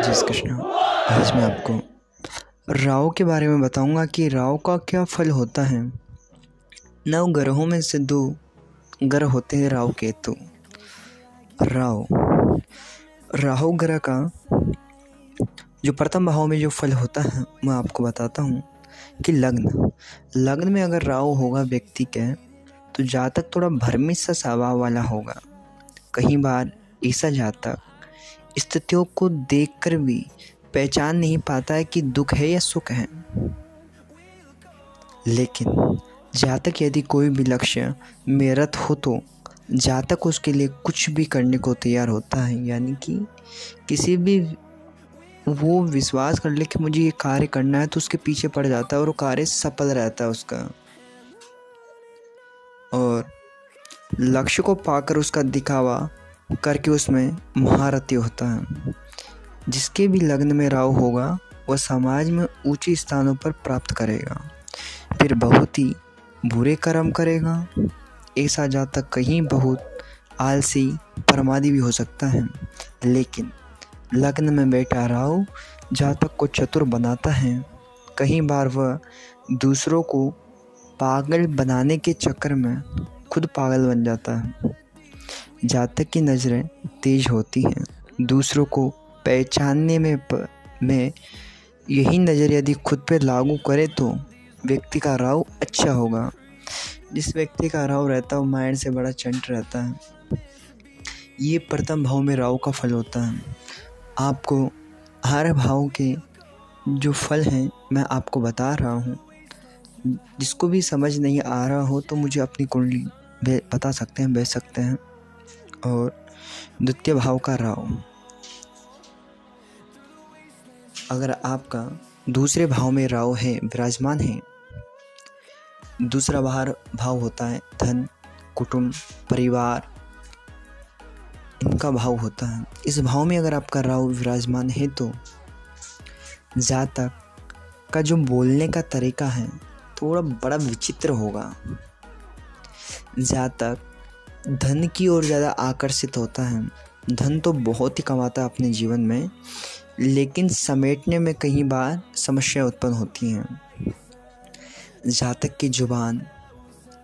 जय श्री कृष्ण। आज मैं आपको राहु के बारे में बताऊंगा कि राहु का क्या फल होता है। 9 ग्रहों में से 2 ग्रह होते हैं राहु केतु। राहु ग्रह का जो प्रथम भाव में जो फल होता है मैं आपको बताता हूँ कि लग्न में अगर राहु होगा व्यक्ति के तो जातक थोड़ा भ्रमित सा स्वभाव वाला होगा। कई बार ऐसा जातक स्थितियों को देखकर भी पहचान नहीं पाता है कि दुख है या सुख है। लेकिन जातक यदि कोई भी लक्ष्य में रत हो तो जातक उसके लिए कुछ भी करने को तैयार होता है। यानी कि किसी भी वो विश्वास कर ले कि मुझे ये कार्य करना है तो उसके पीछे पड़ जाता है और वो कार्य सफल रहता है उसका। और लक्ष्य को पाकर उसका दिखावा करके उसमें महारथी होता है। जिसके भी लग्न में राहु होगा वह समाज में ऊंचे स्थानों पर प्राप्त करेगा, फिर बहुत ही बुरे कर्म करेगा। ऐसा जातक कहीं बहुत आलसी प्रमादी भी हो सकता है। लेकिन लग्न में बैठा राहु जातक को चतुर बनाता है। कई बार वह दूसरों को पागल बनाने के चक्कर में खुद पागल बन जाता है। जातक की नज़रें तेज होती हैं। दूसरों को पहचानने में यही नज़र यदि खुद पे लागू करे तो व्यक्ति का राहु अच्छा होगा। जिस व्यक्ति का राहु रहता है वो माइंड से बड़ा चंट रहता है। ये प्रथम भाव में राहु का फल होता है। आपको हर भाव के जो फल हैं मैं आपको बता रहा हूँ। जिसको भी समझ नहीं आ रहा हो तो मुझे अपनी कुंडली बता सकते हैं, भेज सकते हैं। और द्वितीय भाव का राहु, अगर आपका दूसरे भाव में राहु है, विराजमान है, दूसरा भाव होता है धन, कुटुंब, परिवार, इनका भाव होता है। इस भाव में अगर आपका राहु विराजमान है तो जातक का जो बोलने का तरीका है थोड़ा बड़ा विचित्र होगा। जातक धन की ओर ज़्यादा आकर्षित होता है। धन तो बहुत ही कमाता है अपने जीवन में, लेकिन समेटने में कई बार समस्याएं उत्पन्न होती हैं। जातक की जुबान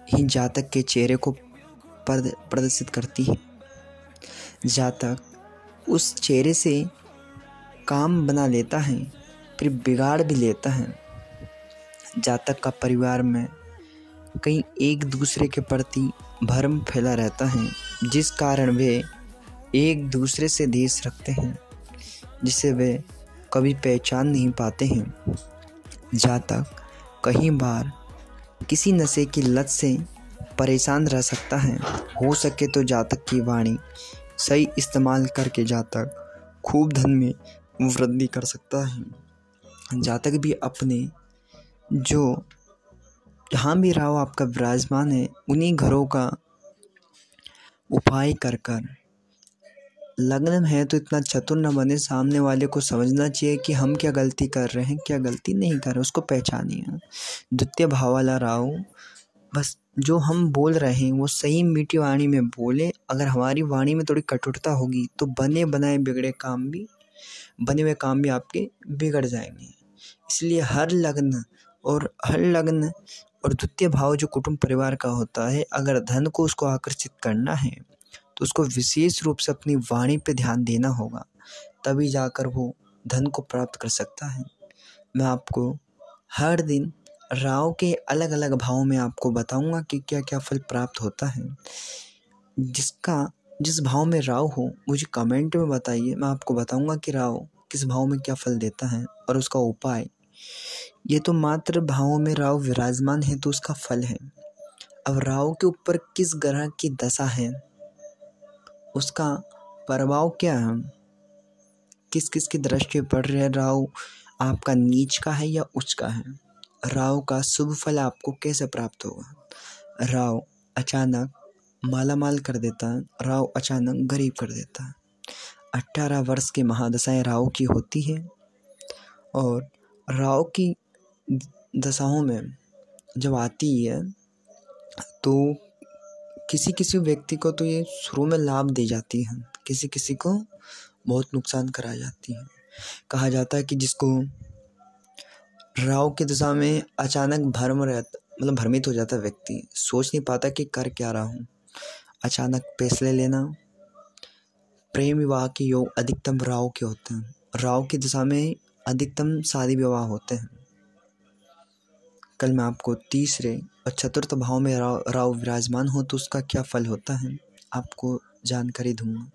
ही जातक के चेहरे को प्रदर्शित करती है। जातक उस चेहरे से काम बना लेता है, फिर बिगाड़ भी लेता है। जातक का परिवार में कहीं एक दूसरे के प्रति भ्रम फैला रहता है, जिस कारण वे एक दूसरे से द्वेष रखते हैं, जिसे वे कभी पहचान नहीं पाते हैं। जातक कई बार किसी नशे की लत से परेशान रह सकता है। हो सके तो जातक की वाणी सही इस्तेमाल करके जातक खूब धन में वृद्धि कर सकता है। जातक भी अपने जो जहाँ भी राहु आपका विराजमान है उन्हीं घरों का उपाय कर लग्न में है तो इतना चतुर न बने। सामने वाले को समझना चाहिए कि हम क्या गलती कर रहे हैं, क्या गलती नहीं कर रहे, उसको पहचानिए। द्वितीय भाव वाला राहु बस जो हम बोल रहे हैं वो सही मीठी वाणी में बोले। अगर हमारी वाणी में थोड़ी कटुता होगी तो बने हुए काम भी आपके बिगड़ जाएंगे। इसलिए हर लग्न और द्वितीय भाव जो कुटुंब परिवार का होता है, अगर धन को उसको आकर्षित करना है तो उसको विशेष रूप से अपनी वाणी पे ध्यान देना होगा, तभी जाकर वो धन को प्राप्त कर सकता है। मैं आपको हर दिन राहु के अलग अलग भाव में आपको बताऊंगा कि क्या क्या फल प्राप्त होता है। जिस भाव में राहु हो मुझे कमेंट में बताइए, मैं आपको बताऊंगा कि राहु किस भाव में क्या फल देता है और उसका उपाय। ये तो मात्र भावों में राहु विराजमान है तो उसका फल है। अब राहु के ऊपर किस ग्रह की दशा है, उसका प्रभाव क्या है, किस किस की दृष्टि पड़ रही है, राहु आपका नीच का है या उच्च का है, राहु का शुभ फल आपको कैसे प्राप्त होगा। राहु अचानक मालामाल कर देता है, राहु अचानक गरीब कर देता है। 18 वर्ष की महादशाएं राहु की होती है और राहु की दशाओं में जब आती है तो किसी किसी व्यक्ति को तो ये शुरू में लाभ दे जाती है, किसी किसी को बहुत नुकसान करा जाती है। कहा जाता है कि जिसको राहु की दिशा में अचानक भ्रमित हो जाता है व्यक्ति, सोच नहीं पाता कि कर क्या रहा हूँ। अचानक फैसले लेना, प्रेम विवाह के योग अधिकतम राहु के होते हैं। राहु की दिशा में अधिकतम शादी विवाह होते हैं। कल मैं आपको तीसरे और चतुर्थ भाव में राहु विराजमान हो तो उसका क्या फल होता है आपको जानकारी दूंगा।